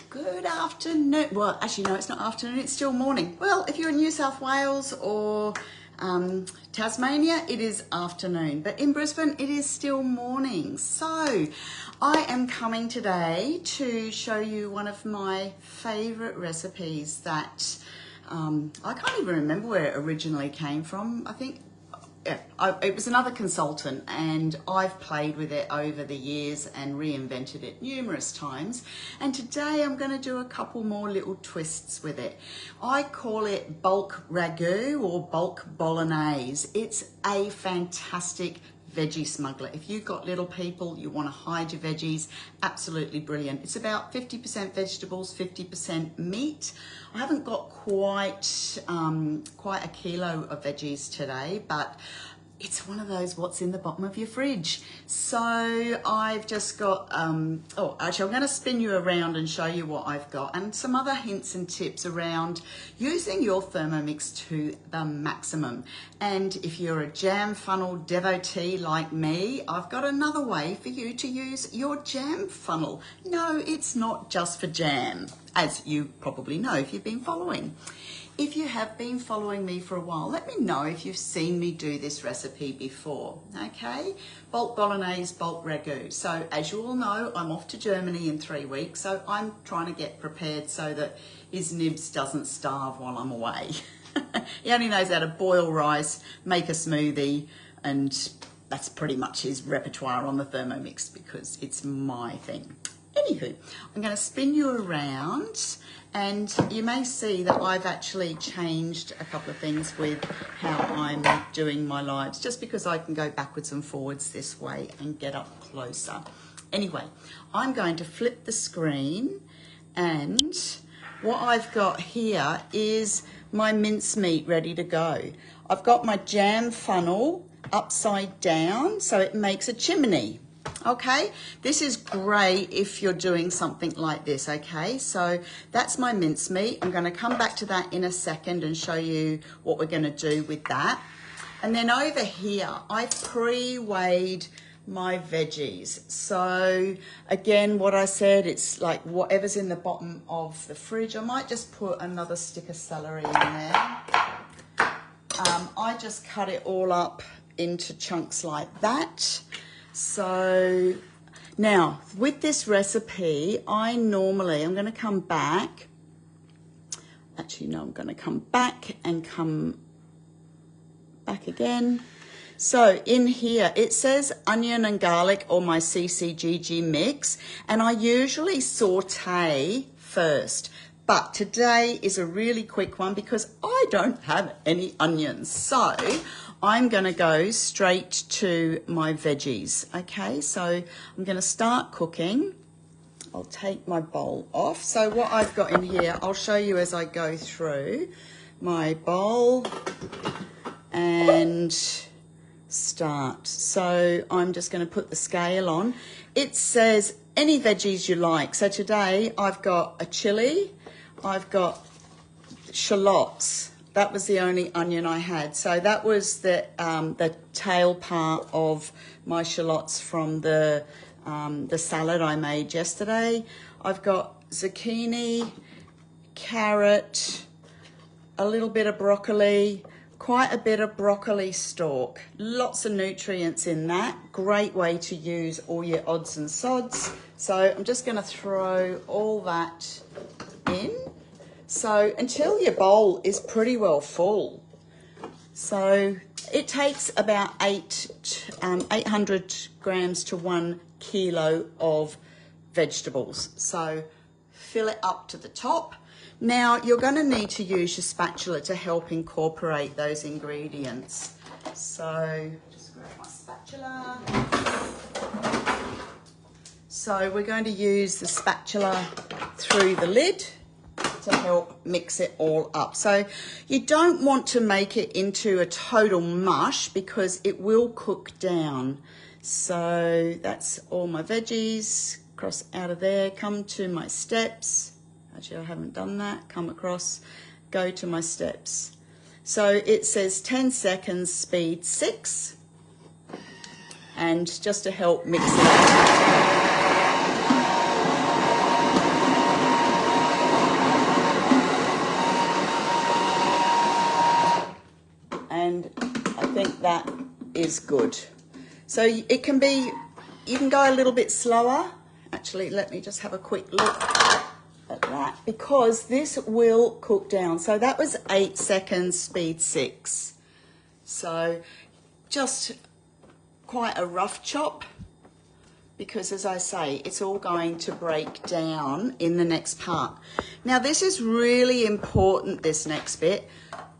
Good afternoon. Well, actually, no, it's not afternoon, it's still morning. Well, if you're in New South Wales or Tasmania, it is afternoon. But in Brisbane, it is still morning. So I am coming today to show you one of my favourite recipes that I can't even remember where it originally came from. I think it was another consultant, and I've played with it over the years and reinvented it numerous times. And today I'm going to do a couple more little twists with it. I call it bulk ragu or bulk bolognese. It's a fantastic veggie smuggler. If you've got little people, you want to hide your veggies, absolutely brilliant. It's about 50% vegetables, 50% meat. I haven't got quite a kilo of veggies today, but it's one of those what's in the bottom of your fridge. So I've just got, actually I'm going to spin you around and show you what I've got and some other hints and tips around using your Thermomix to the maximum. And if you're a jam funnel devotee like me, I've got another way for you to use your jam funnel. No, it's not just for jam, as you probably know if you've been following. If you have been following me for a while, let me know if you've seen me do this recipe before, okay? Bulk bolognese, bulk ragu. So as you all know, I'm off to Germany in 3 weeks, so I'm trying to get prepared so that his nibs doesn't starve while I'm away. He only knows how to boil rice, make a smoothie, and that's pretty much his repertoire on the Thermomix because it's my thing. Anywho, I'm going to spin you around, and you may see that I've actually changed a couple of things with how I'm doing my lives, just because I can go backwards and forwards this way and get up closer. Anyway, I'm going to flip the screen, and what I've got here is my mincemeat ready to go. I've got my jam funnel upside down so it makes a chimney. Okay, this is great if you're doing something like this, okay? So that's my mincemeat. I'm going to come back to that in a second and show you what we're going to do with that. And then over here, I've pre-weighed my veggies. So again, what I said, it's like whatever's in the bottom of the fridge. I might just put another stick of celery in there. I just cut it all up into chunks like that. So now with this recipe, I'm going to come back. Actually, no, I'm going to come back and come back again. So in here, it says onion and garlic or my CCGG mix, and I usually saute first. But today is a really quick one because I don't have any onions. So I'm going to go straight to my veggies. Okay, so I'm going to start cooking. I'll take my bowl off. So what I've got in here, I'll show you as I go through my bowl and start. So I'm just going to put the scale on. It says any veggies you like. So today I've got a chili, I've got shallots. That was the only onion I had. So that was the tail part of my shallots from the salad I made yesterday. I've got zucchini, carrot, a little bit of broccoli, quite a bit of broccoli stalk. Lots of nutrients in that. Great way to use all your odds and sods. So I'm just going to throw all that in. So until your bowl is pretty well full. So it takes about 800 grams to 1 kilo of vegetables. So fill it up to the top. Now you're going to need to use your spatula to help incorporate those ingredients. So just grab my spatula. So we're going to use the spatula through the lid to help mix it all up. So you don't want to make it into a total mush because it will cook down. So that's all my veggies. Cross out of there, come to my steps. Actually, I haven't done that. Come across, go to my steps. So it says 10 seconds, speed 6. And just to help mix it up. is good. So it can be, you can go a little bit slower. Actually, let me just have a quick look at that, because this will cook down. So that was 8 seconds, speed 6. So just quite a rough chop, because as I say, it's all going to break down in the next part. Now this is really important, this next bit.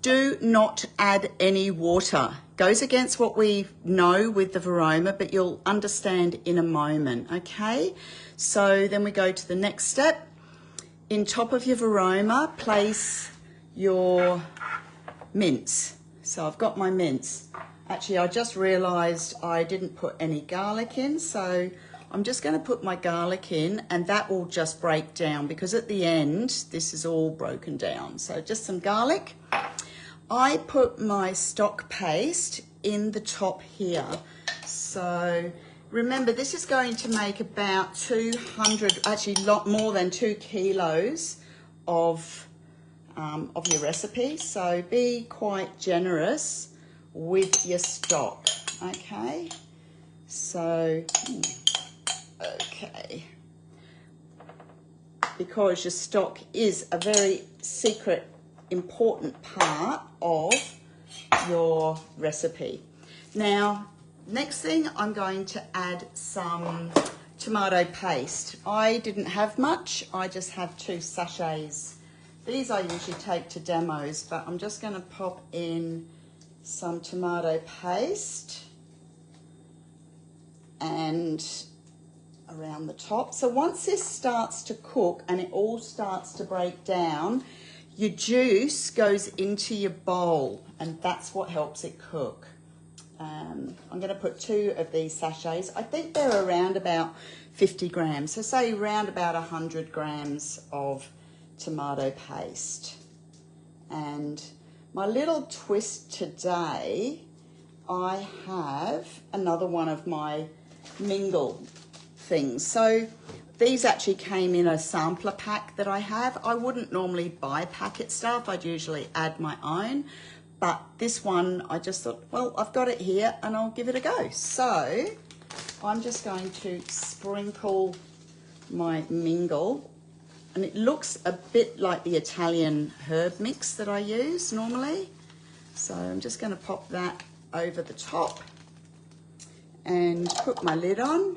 Do not add any water. Goes against what we know with the varoma, but you'll understand in a moment, okay? So then we go to the next step. In top of your varoma, place your mince. So I've got my mince. Actually, I just realised I didn't put any garlic in, so I'm just going to put my garlic in, and that will just break down, because at the end, this is all broken down. So just some garlic. I put my stock paste in the top here. So remember, this is going to make about 200, actually a lot more than 2 kilos of your recipe. So be quite generous with your stock, okay? So, okay. Because your stock is a very secret, important part of your recipe. Now, next thing, I'm going to add some tomato paste. I didn't have much, I just have 2 sachets. These I usually take to demos, but I'm just going to pop in some tomato paste and around the top. So once this starts to cook and it all starts to break down, your juice goes into your bowl, and that's what helps it cook. I'm going to put 2 of these sachets. I think they're around about 50 grams. So say around about 100 grams of tomato paste. And my little twist today, I have another one of my mingle things. So these actually came in a sampler pack that I have. I wouldn't normally buy packet stuff. I'd usually add my own. But this one, I just thought, well, I've got it here and I'll give it a go. So I'm just going to sprinkle my mingle. And it looks a bit like the Italian herb mix that I use normally. So I'm just going to pop that over the top and put my lid on.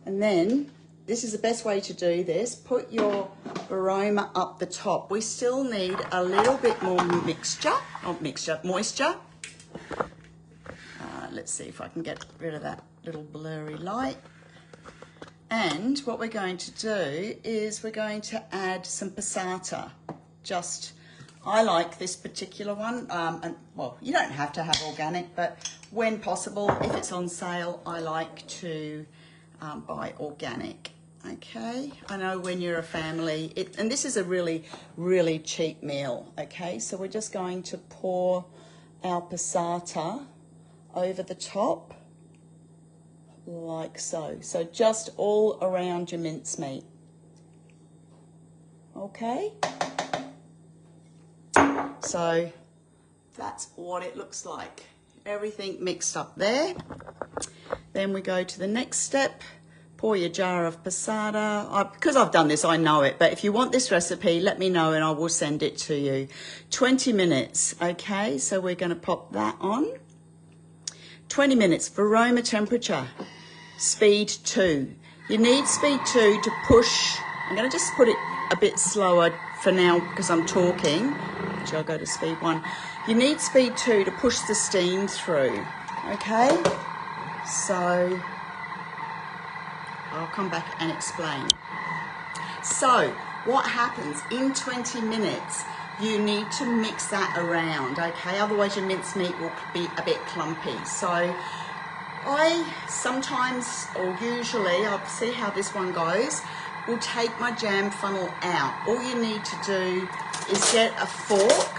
And then, this is the best way to do this, put your varoma up the top. We still need a little bit more moisture. Let's see if I can get rid of that little blurry light. And what we're going to do is we're going to add some passata. I like this particular one, and well, you don't have to have organic, but when possible, if it's on sale, I like to buy organic. Okay, I know when you're a family, and this is a really, really cheap meal. Okay, so we're just going to pour our passata over the top, like so. So just all around your mincemeat. Okay, so that's what it looks like. Everything mixed up there. Then we go to the next step. Pour your jar of passata. Because I've done this, I know it, but if you want this recipe, let me know and I will send it to you. 20 minutes, okay? So we're going to pop that on. 20 minutes, varoma temperature, speed 2. You need speed 2 to push. I'm going to just put it a bit slower for now because I'm talking. Actually, I'll go to speed 1. You need speed 2 to push the steam through, okay? So I'll come back and explain. So what happens in 20 minutes, you need to mix that around, okay? Otherwise your mincemeat will be a bit clumpy. So I sometimes, or usually, I'll see how this one goes, will take my jam funnel out. All you need to do is get a fork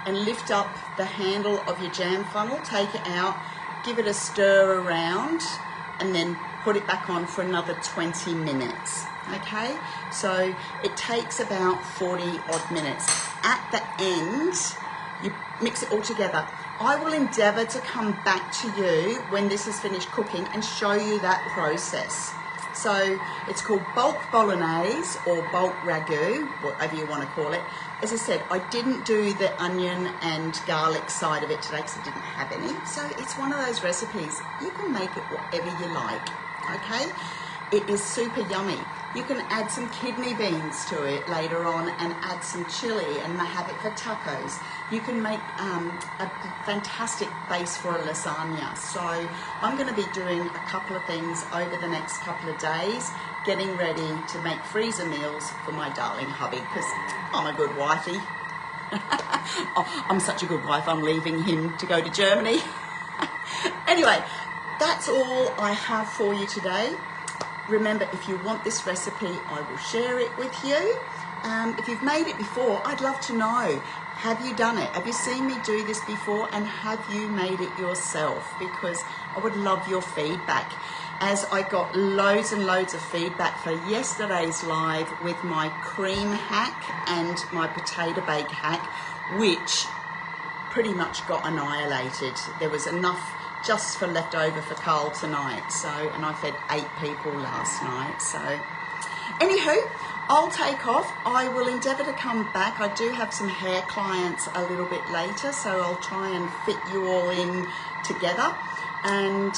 and lift up the handle of your jam funnel, take it out, give it a stir around, and then put it back on for another 20 minutes, okay? So it takes about 40 odd minutes. At the end, you mix it all together. I will endeavour to come back to you when this is finished cooking and show you that process. So it's called bulk bolognese or bulk ragu, whatever you want to call it. As I said, I didn't do the onion and garlic side of it today because I didn't have any. So it's one of those recipes. You can make it whatever you like, okay? It is super yummy. You can add some kidney beans to it later on and add some chili and have it for tacos. You can make a fantastic base for a lasagna. So I'm going to be doing a couple of things over the next couple of days, getting ready to make freezer meals for my darling hubby because I'm a good wifey. Oh, I'm such a good wife, I'm leaving him to go to Germany. Anyway, that's all I have for you today. Remember, if you want this recipe, I will share it with you. If you've made it before, I'd love to know. Have you done it? Have you seen me do this before? And have you made it yourself? Because I would love your feedback. As I got loads and loads of feedback for yesterday's live with my cream hack and my potato bake hack, which pretty much got annihilated. There was enough just for leftover for Carl tonight. So, and I fed 8 people last night. So, anywho, I'll take off. I will endeavour to come back. I do have some hair clients a little bit later, so I'll try and fit you all in together. And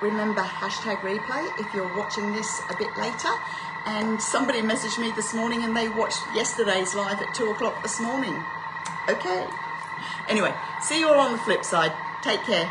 remember, hashtag replay if you're watching this a bit later. And somebody messaged me this morning and they watched yesterday's live at 2 o'clock this morning. Okay. Anyway, see you all on the flip side. Take care.